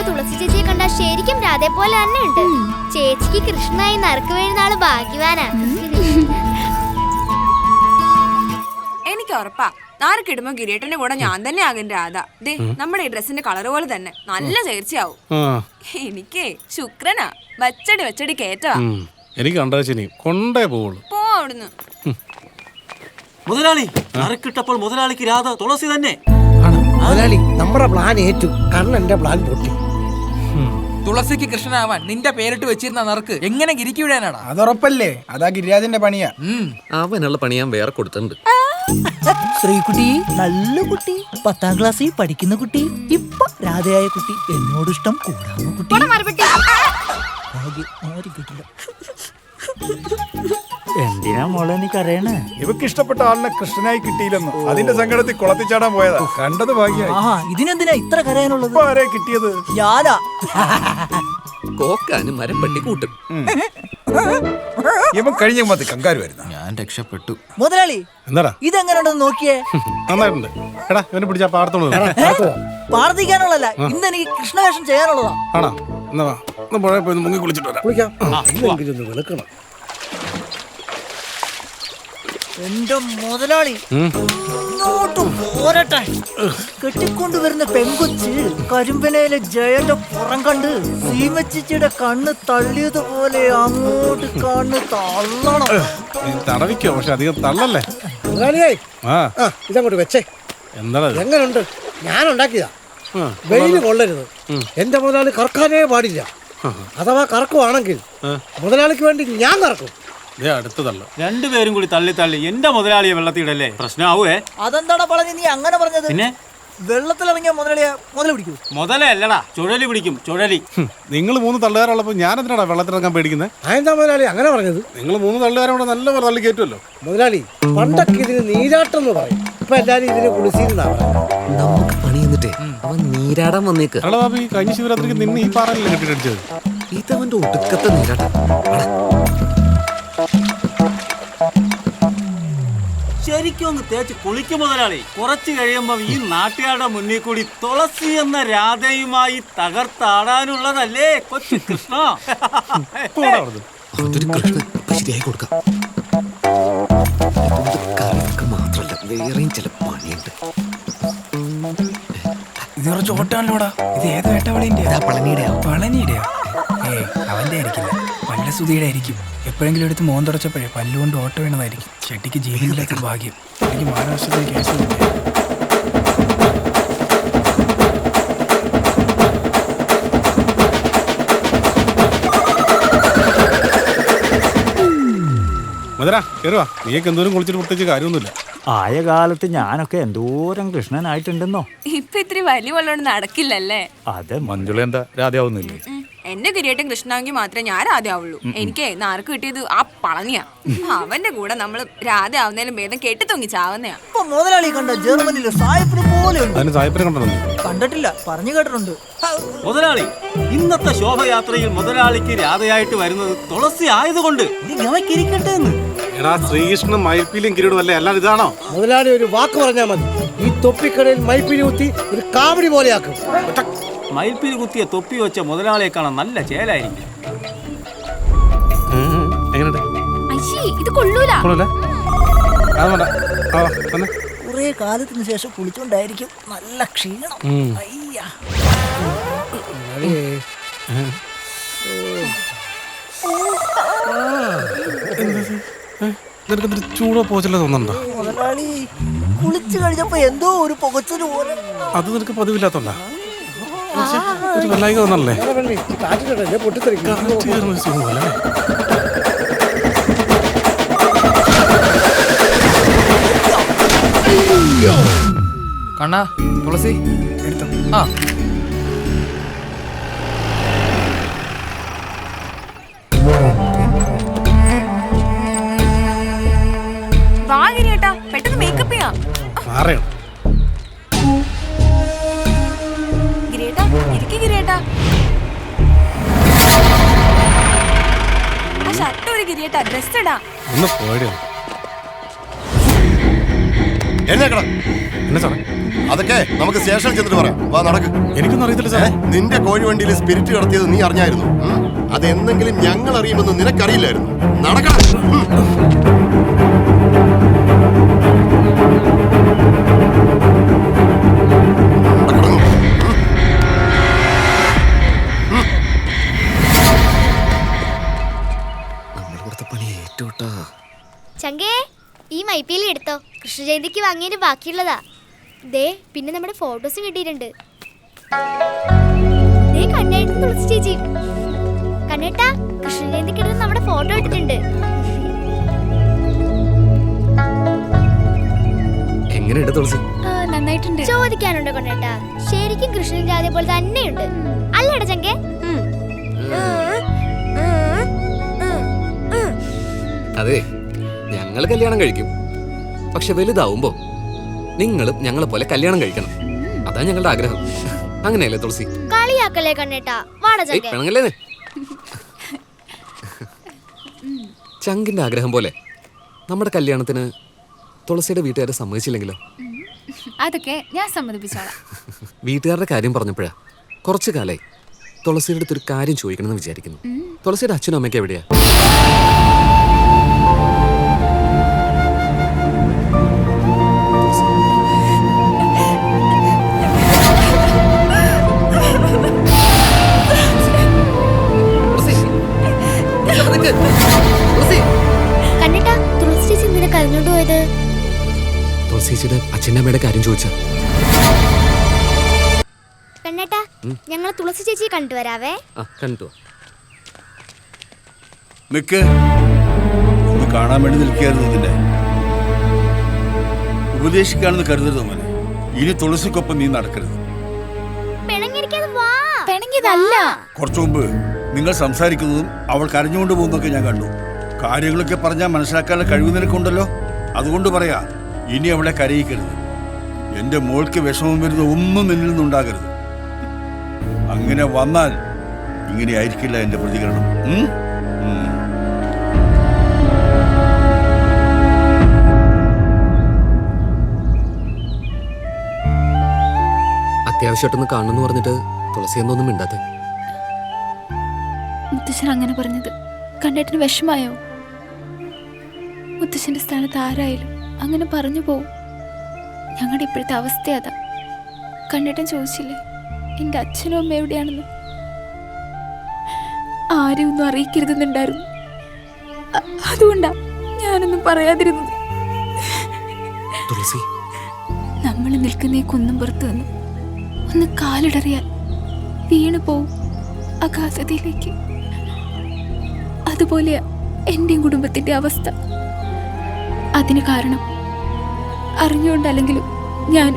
തുളസി ചേച്ചിയെ കണ്ടാ ശരിക്കും രാധെ പോലെ തന്നെ ഉണ്ട്. ചേച്ചിക്ക് കൃഷ്ണനായി നറുക്ക് വീഴുന്ന ആള് ഭാഗ്യവാനാ. എനിക്ക് ഉറപ്പാ നാർക്കിടുമ്പോ ഗിരീട്ടന്റെ കൂടെ ഞാൻ തന്നെ ആകും രാധ. ദേ നമ്മുടെ ഈ ഡ്രസ്സിന്റെ കളർ പോലെ തന്നെ നല്ല ചേർച്ചയാവും. എനിക്കേ ശുക്രനാ വച്ചടി കേറ്റവാ. എനിക്ക് കൊണ്ടേ പോവുള്ളൂ. പോ അവിടുന്ന്. മുതലാളി നറുക്കിട്ടപ്പോൾ മുതലാളിക്ക് രാധ തുളസി തന്നെ. മുതലാളി നമ്മുടെ പ്ലാൻ ഏറ്റു. കണ്ണന്റെ പ്ലാൻ പൊട്ടി. തുളസിക്ക് കൃഷ്ണനാവാൻ നിന്റെ പേരിട്ട് വെച്ചിരുന്ന നറുക്ക് എങ്ങനെ ഗിരിക്ക് വിടാനാടാ? അതുറപ്പല്ലേ, അതാ ഗിരിരാജന്റെ പണിയാ. അവനുള്ള പണി ഞാൻ വേറെ കൊടുത്തിട്ടുണ്ട്. ശ്രീകുട്ടി നല്ല കുട്ടി, 10ാം ക്ലാസ്സിൽ പഠിക്കുന്ന കുട്ടി, ഇപ്പൊ രാധയായ കുട്ടി, എന്നോട് ഇഷ്ടം കൂടാമോ കുട്ടി? എന്തിനാ മോളെ നീ കരയണേ? ഇവക്ക് ഇഷ്ടപ്പെട്ട ആളിനെ കൃഷ്ണനായി കിട്ടിയില്ലെന്നോ, അതിന്റെ സങ്കടത്തിൽ കുളത്തിച്ചാടാൻ പോയതാ. കണ്ടത് ഭാഗ്യമായി. ഇതിനെന്തിനാ ഇത്ര കരയാനുള്ളത്? ആരെ കിട്ടിയത്? ഞാനാ. കോക്കാനും മരപ്പട്ടി കൂട്ടും. ഇവൻ കഴിഞ്ഞ മതി കങ്കാര് വരുന്ന. ഞാൻ രക്ഷപ്പെട്ടു. മുതലാളി എന്താടാ ഇതെങ്ങനെയുണ്ടെന്ന് നോക്കിയേ. നന്നായിട്ടുണ്ട്. എടാ ഇവനെ പിടിച്ചാ പാടത്തോളൂ. പ്രാർത്ഥിക്കാനുള്ളതല്ല, ഇന്ന് എനിക്ക് കൃഷ്ണവേഷം ചെയ്യാനുള്ളതാ. ആണോ? എന്നാ വാ, പുഴയിൽ പോയി മുങ്ങി കുളിച്ചിട്ട് വരാം. വിളക്കണം. എന്റെ മുതലാളി ഇങ്ങോട്ട് പോരട്ടെ. കെട്ടിക്കൊണ്ടുവരുന്ന പെങ്കൊച്ച് കരിമ്പനയിലെ ജയന്റെ പുറം കണ്ട് സീമച്ചിച്ചിയുടെ കണ്ണ് തള്ളിയതുപോലെ അങ്ങോട്ട് കണ്ണ് തള്ളണം. തടവിക്കോ, പക്ഷെ അധികം തള്ളല്ലേ. മുതലാളിയായി ഇതങ്ങോട്ട് വെച്ചേ. എന്താ എങ്ങനുണ്ട്? ഞാൻ ഉണ്ടാക്കിയതാ. വെയില് കൊള്ളരുത്. എന്റെ മുതലാളി കറക്കാനേ പാടില്ല. അഥവാ കറക്കുവാണെങ്കിൽ മുതലാളിക്ക് വേണ്ടി ഞാൻ കറക്കും. അടുത്തതല്ല, രണ്ടുപേരും കൂടി തള്ളി തള്ളി എന്റെ മുതലാളിയെ വെള്ളത്തിടല്ലേ പ്രശ്നമാവേ. അതെന്താടാ പറഞ്ഞ് നീ അങ്ങനെ പറഞ്ഞത്? പിന്നെ വെള്ളത്തിലിറങ്ങിയ മുതലാളിയെ മുതല പിടിക്കൂ? മുതലല്ലടാ, ചുഴലി പിടിക്കും, ചുഴലി. നിങ്ങൾ 3 തള്ളുകാരുള്ളപ്പോ ഞാൻ എന്തിനാടാ വെള്ളത്തിലിറങ്ങാൻ പേടിക്കുന്നത്? അതെന്താ മുതലാളി അങ്ങനെ പറഞ്ഞത്? നിങ്ങൾ 3 തള്ളുകാരും കൂടെ നല്ല തള്ളി കയറ്റുമല്ലോ. മുതലാളി പണ്ടൊക്കെ ഇതിന് നീരാട്ടം എന്ന് പറയും. ഇപ്പൊ എല്ലാരും ഇതിന് കുളിസീന്നാ പറയുന്നത്. നമുക്ക് പണി എന്നിട്ടേ അവൻ നീരാടാൻ വന്നേക്ക്. അല്ല ബാബി, കഴിഞ്ഞ ശിവരാത്രിക്ക് നിന്നെ ഈ പാറല്ലേ കെട്ടിട്ടടിച്ചത്? ഇതവന്റെ ഒടുക്കത്തെ നീരാട്ടം. ശരിക്കും ഒന്ന് തേച്ച് കുളിക്കും മുതലാളി. കുറച്ച് കഴിയുമ്പോ ഈ നാട്ടുകാരുടെ മുന്നിൽ കൂടി തുളസി എന്ന രാധയുമായി തകർത്താടാനുള്ളതല്ലേ കൊച്ചു കൃഷ്ണ. അതൊരു കൃഷ്ണൻ ശരിയായി കൊടുക്കാം. കറിയൊക്കെ മാത്രല്ല, വേറെയും ചില പണിയുണ്ട്. ഇത് കുറച്ച് ഓട്ടാണല്ലോടാ. ഇത് ഏത് വേട്ടവളിന്റെ? പളനിയുടെയാ? അവന്റെ ആയിരിക്കില്ല, വല്ല സുധിയുടെ ആയിരിക്കും. എപ്പോഴെങ്കിലും എടുത്ത് മോൻ തുടച്ചപ്പോഴേ പല്ലുകൊണ്ട് ഓട്ട വീണതായിരിക്കും. ചെട്ടിക്ക് ജീവനിലേക്ക് ഭാഗ്യം. എനിക്ക് മഹാരാഷ്ട്രത്തിൽ കേസ് മധുര കയറുവാ. നീയൊക്കെ എന്തോരം കുളിച്ചിട്ട് പ്രത്യേകിച്ച് കാര്യമൊന്നുമില്ല. ആയ കാലത്ത് ഞാനൊക്കെ എന്തോരം കൃഷ്ണനായിട്ടുണ്ടെന്നോ. ഇപ്പൊ ഇത്തിരി വലിയ വെള്ളം നടക്കില്ലല്ലേ? അതെ, മഞ്ജുള എന്താ രാധയാവുന്നില്ലേ? എന്റെ ഗിരിയേട്ടൻ കൃഷ്ണാങ്കി മാത്രമേ ഞാൻ രാധയാവുള്ളൂ. എനിക്ക് നാർക്ക് കിട്ടിയത് ആ പളനിയാ. അവന്റെ കൂടെ നമ്മള് രാധ ആവുന്നതിലും ഭേദം കെട്ടി തൂങ്ങി ചാവുന്നയാ. ഇപ്പൊ മുതലാളി കണ്ട ജർമ്മനിയിലെ സായിപ്പിനെ പോലെ അതിന് സായിപ്പിനെ കണ്ടോ? കണ്ടിട്ടില്ല, പറഞ്ഞു കേട്ടിട്ടുണ്ട്. മുതലാളി ഇന്നത്തെ ശോഭയാത്രയിൽ മുതലാളിക്ക് രാധയായിട്ട് വരുന്നത് തുളസി ആയതുകൊണ്ട് ഇരിക്കട്ടെ എന്ന്. എടാ ശ്രീകൃഷ്ണൻ മയിൽപ്പീലിയും കിരീടം അല്ലേ, അല്ലാതെ ഇതാണോ? മുതലാളി ഒരു വാക്ക് പറഞ്ഞാൽ മതി, ഈ തൊപ്പിക്കടയിൽ മയിൽപ്പീലി കുത്തി ഒരു കാവടി പോലെയാക്കും. മയിൽപ്പീലി കുത്തിയ തൊപ്പി വെച്ച മുതലാളിയെ കാണാൻ നല്ല ചേലായിരിക്കും. ഇത് കൊള്ളൂല. കുറെ കാലത്തിന് ശേഷം കുളിച്ചോണ്ടായിരിക്കും നല്ല ക്ഷീണം. അയ്യാ, ചൂടോ പോച്ചല്ലോ തോന്നണ്ടോ? മുതലാളി കുളിച്ചു കഴിഞ്ഞപ്പോ എന്തോ ഒരു പുകച്ചല് പോലെ. അത് നിനക്ക് പതിവില്ലാത്തോണ്ടാ? ഒരു വല്ലായിക തോന്നല്ലേ? കണ്ണാ തുളസി എടുത്തോ. വാ ഗിരിയേട്ടാ, പെട്ടെന്ന് മേക്കപ്പ് ചെയ്യാം. ഗിരിയേട്ടാ ഇരിക്ക് ഗിരിയേട്ടാ. ആ ഷർട്ട് ഒരു ഗിരിയേട്ടാ, ഡ്രസ് ഇടാ. ഒന്ന് പോയോ? എന്നെ സാറേ അതൊക്കെ നമുക്ക് സ്റ്റേഷനിൽ ചെന്നിട്ട് പറയാം. വാ നടക്ക്. എനിക്കൊന്നും അറിയത്തില്ല സാറേ. നിന്റെ കോഴി വണ്ടിയിൽ സ്പിരിറ്റ് കടത്തിയത് നീ അറിഞ്ഞായിരുന്നു. അതെന്തെങ്കിലും ഞങ്ങൾ അറിയുമെന്ന് നിനക്കറിയില്ലായിരുന്നു. നടക്കണം. ചങ്കേ, ഈ മൈപ്പിയിൽ എടുത്തോ. കൃഷ്ണജയന്തിക്ക് വാങ്ങിയതിന് ബാക്കിയുള്ളതാ. ദേ, പിന്നെ നമ്മുടെ ഫോട്ടോസും കിട്ടിയിട്ടുണ്ട്. ദേ കണ്ണേട്ടൻ തുളസി ചേച്ചി. കണ്ണേട്ടാ, കൃഷ്ണജയന്തിക്ക് എടുത്ത് നമ്മുടെ ഫോട്ടോ ഇട്ടിട്ടുണ്ട്. എങ്ങനെയുണ്ട് തുളസി? നന്നായിട്ടുണ്ട്. ചോദിക്കാനുണ്ടോ കണ്ണേട്ടാ? ശരിക്കും കൃഷ്ണൻ രാധ പോലെ തന്നെയുണ്ട് അല്ലേടാ ചങ്കേ? അതെ, ഞങ്ങൾ കല്യാണം കഴിക്കും. പക്ഷെ വലുതാവുമ്പോ നിങ്ങളും ഞങ്ങളെ പോലെ കല്യാണം കഴിക്കണം. അതാ ഞങ്ങളുടെ ആഗ്രഹം. അങ്ങനെയല്ലേ തുളസി? കളിയാക്കല്ലേ കണ്ണേട്ടാ? വാടാ ചങ്കേ. പെണങ്ങല്ലേ? ചങ്കിന്റെ ആഗ്രഹം പോലെ നമ്മുടെ കല്യാണത്തിന് തുളസിയുടെ വീട്ടുകാരെ സമ്മതിച്ചില്ലെങ്കിലോ? അതൊക്കെ ഞാൻ സമ്മതിപ്പിച്ചോളാം. വീട്ടുകാരുടെ കാര്യം പറഞ്ഞപ്പോഴാ കുറച്ചു കാലായി തുളസിയുടെ അടുത്തൊരു കാര്യം ചോദിക്കണമെന്ന് വിചാരിക്കുന്നു. തുളസിയുടെ അച്ഛനും അമ്മയ്ക്ക് എവിടെയാ? കണ്ണേട്ടാ, തുളസി ചേച്ചി എന്തിനാ കരഞ്ഞോണ്ട് പോയത്? തുളസിയുടെ അച്ഛൻ്റെ അമ്മയുടെ കാര്യം ചോദിച്ചാ. കണ്ണേട്ടാ, ഞങ്ങൾ തുളസി ചേച്ചിയെ കണ്ടുവരാവേ. കണ്ടു. നിക്ക്, ഒന്ന് കാണാൻ വേണ്ടി നിൽക്കുകയായിരുന്നു. ഇതിന്റെ ഉപദേശിക്കാണെന്ന് കരുതരുത് മോനെ. ഇനി തുളസിക്കൊപ്പം നീ നടക്കരുത്. കുറച്ചു മുമ്പ് നിങ്ങൾ സംസാരിക്കുന്നതും അവൾ കരഞ്ഞുകൊണ്ട് പോകുന്നതൊക്കെ ഞാൻ കണ്ടു. കാര്യങ്ങളൊക്കെ പറഞ്ഞാൽ മനസ്സിലാക്കാനുള്ള കഴിവ് നിനക്കുണ്ടല്ലോ. അതുകൊണ്ട് പറയാ, ഇനി അവളെ കരയിക്കരുത്. എന്റെ മോൾക്ക് വിഷമം വരുന്ന ഒന്നും നിന്നിൽ നിന്നുണ്ടാകരുത്. അങ്ങനെ വന്നാൽ ഇങ്ങനെ ആയിരിക്കില്ല എന്റെ പ്രതികരണം. അത്യാവശ്യമായിട്ടൊന്ന് കാണണമെന്ന് പറഞ്ഞിട്ട് തുളസി എന്തൊന്നും മിണ്ടാത്തെ? മുത്തശ്ശൻ അങ്ങനെ പറഞ്ഞത് കണ്ണേട്ടന് വിഷമായോ? മുത്തശ്ശന്റെ സ്ഥാനത്ത് ആരായാലും അങ്ങനെ പറഞ്ഞു പോവും. ഞങ്ങളുടെ ഇപ്പോഴത്തെ അവസ്ഥ അതാ. കണ്ണേട്ടൻ ചോദിച്ചില്ലേ എൻ്റെ അച്ഛനും അമ്മ എവിടെയാണെന്ന്? ആരും ഒന്നും അറിയിക്കരുതെന്നുണ്ടായിരുന്നു. അതുകൊണ്ടാ ഞാനൊന്നും പറയാതിരുന്നത്. നമ്മൾ നിൽക്കുന്ന ഈ കുന്നും പുറത്ത് നിന്ന് ഒന്ന് കാലിടറിയാൽ വീണു പോവും അഗാധതയിലേക്ക്. അതുപോലെയാ എന്റെയും കുടുംബത്തിന്റെ അവസ്ഥ. അതിന് കാരണം അറിഞ്ഞുകൊണ്ടല്ലെങ്കിലും ഞാൻ